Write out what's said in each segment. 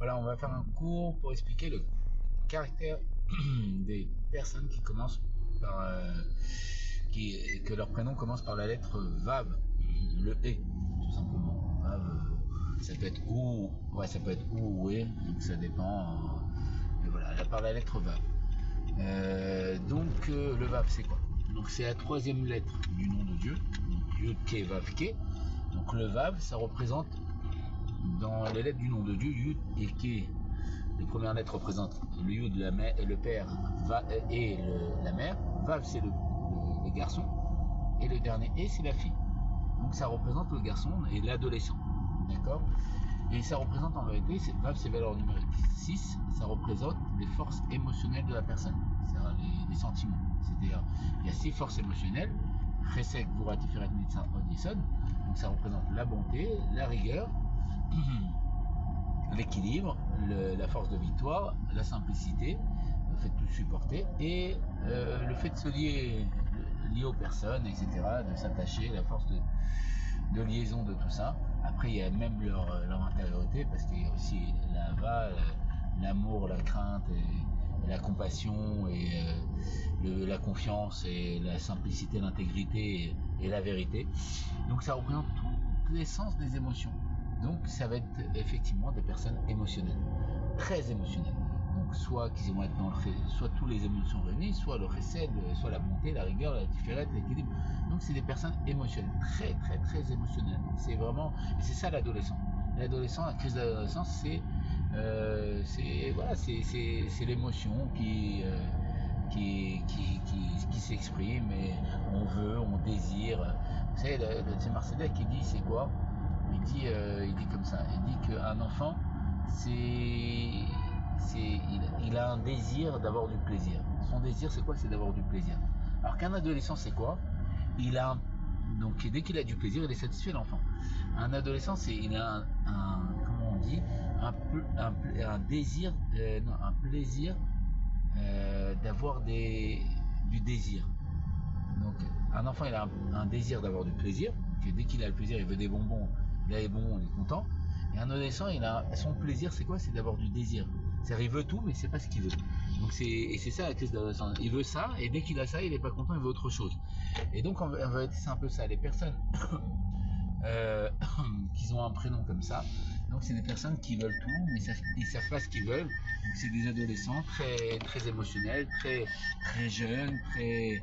Voilà, on va faire un cours pour expliquer le caractère des personnes qui commencent par que leur prénom commence par la lettre Vav, le E, tout simplement. Vav, ça peut être ou, ouais, ça peut être ou E, donc ça dépend. Mais voilà, par la lettre Vav. Le Vav, c'est quoi? Donc c'est la troisième lettre du nom de Dieu, Yud Ke Vav Ke. Donc le Vav, ça représente dans les lettres du nom de Dieu, Yud et Ke. Les premières lettres représentent le Yud, la mère, le père et la mère. Vav, c'est le garçon. Et le dernier E, c'est la fille. Donc ça représente le garçon et l'adolescent. D'accord? Et ça représente en vérité, Vav, c'est valeur numérique 6, ça représente les forces émotionnelles de la personne. C'est-à-dire les sentiments. C'est-à-dire, il y a 6 forces émotionnelles. Chesed, Gvura, Tiferet, Netzach, Hod, Yesod. Donc ça représente la bonté, la rigueur, l'équilibre, la force de victoire, la simplicité, le fait de tout supporter et le fait de se lier aux personnes, etc., de s'attacher, la force de liaison de tout ça. Après, il y a même leur intériorité parce qu'il y a aussi l'ava, l'amour, la crainte et la compassion et la confiance et la simplicité, l'intégrité et la vérité. Donc ça représente tout l'essence des émotions. Donc ça va être effectivement des personnes émotionnelles, très émotionnelles. Donc soit qu'ils vont être dans soit tous les émotions réunies, soit le chesed, soit la bonté, la rigueur, la tiferet, l'équilibre. Donc c'est des personnes émotionnelles, très très très émotionnelles. C'est vraiment, et c'est ça l'adolescent. L'adolescent, la crise d'adolescence, c'est l'émotion qui s'exprime et on veut, on désire. Vous savez, c'est Marcellus qui dit c'est quoi? Il dit comme ça, il dit qu'un enfant, il a un désir d'avoir du plaisir. Son désir, c'est quoi? C'est d'avoir du plaisir. Alors qu'un adolescent, c'est quoi? Donc dès qu'il a du plaisir, il est satisfait, l'enfant. Un adolescent, il a comment on dit, un désir, non, un plaisir d'avoir du désir. Donc un enfant, il a un désir d'avoir du plaisir. Que dès qu'il a le plaisir, il veut des bonbons. Il a les bonbons, il est content. Et un adolescent, son plaisir, c'est quoi? C'est d'avoir du désir. C'est-à-dire, il veut tout, mais c'est pas ce qu'il veut. Donc c'est ça la crise d'adolescence. Il veut ça, et dès qu'il a ça, il est pas content, il veut autre chose. Et donc en vérité, c'est un peu ça. Les personnes qui ont un prénom comme ça, donc c'est des personnes qui veulent tout, mais ils savent pas ce qu'ils veulent. Donc c'est des adolescents très très émotionnels, très très jeunes, très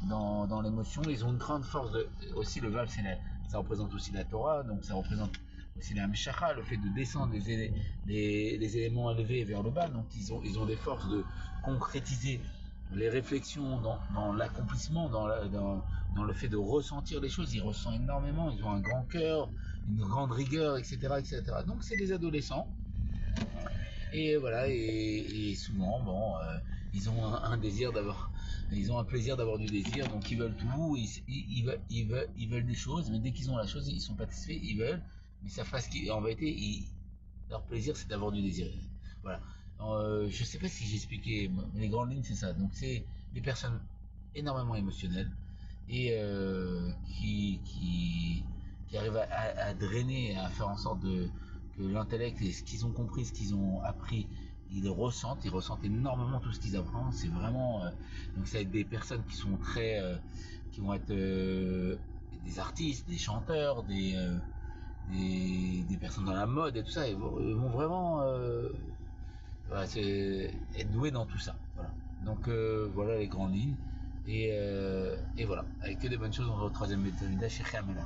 dans l'émotion. Ils ont une grande force aussi le Vav, ça représente aussi la Torah, donc ça représente aussi la Meshachah, le fait de descendre les éléments élevés vers le bas. Donc ils ont des forces de concrétiser les réflexions dans l'accomplissement, dans le fait de ressentir les choses. Ils ressentent énormément, ils ont un grand cœur, une grande rigueur, etc., etc. Donc c'est des adolescents. Et voilà, et souvent, bon, ils ont un désir d'avoir, ils ont un plaisir d'avoir du désir, donc ils veulent tout, ils veulent des choses, mais dès qu'ils ont la chose, ils sont pas satisfaits, ils veulent, mais ça fasse en vérité, leur plaisir, c'est d'avoir du désir. Voilà. Je sais pas si j'ai expliqué, mais les grandes lignes, c'est ça. Donc c'est des personnes énormément émotionnelles et qui arrivent à drainer, à faire en sorte que l'intellect et ce qu'ils ont compris, ce qu'ils ont appris, ils ressentent énormément tout ce qu'ils apprennent. C'est vraiment donc ça va être des personnes qui sont qui vont être des artistes, des chanteurs, des personnes dans la mode et tout ça. Ils vont vraiment voilà, être doués dans tout ça. Voilà. Donc voilà les grandes lignes et voilà, avec que des bonnes choses. On va au troisième méthode chez Khamela.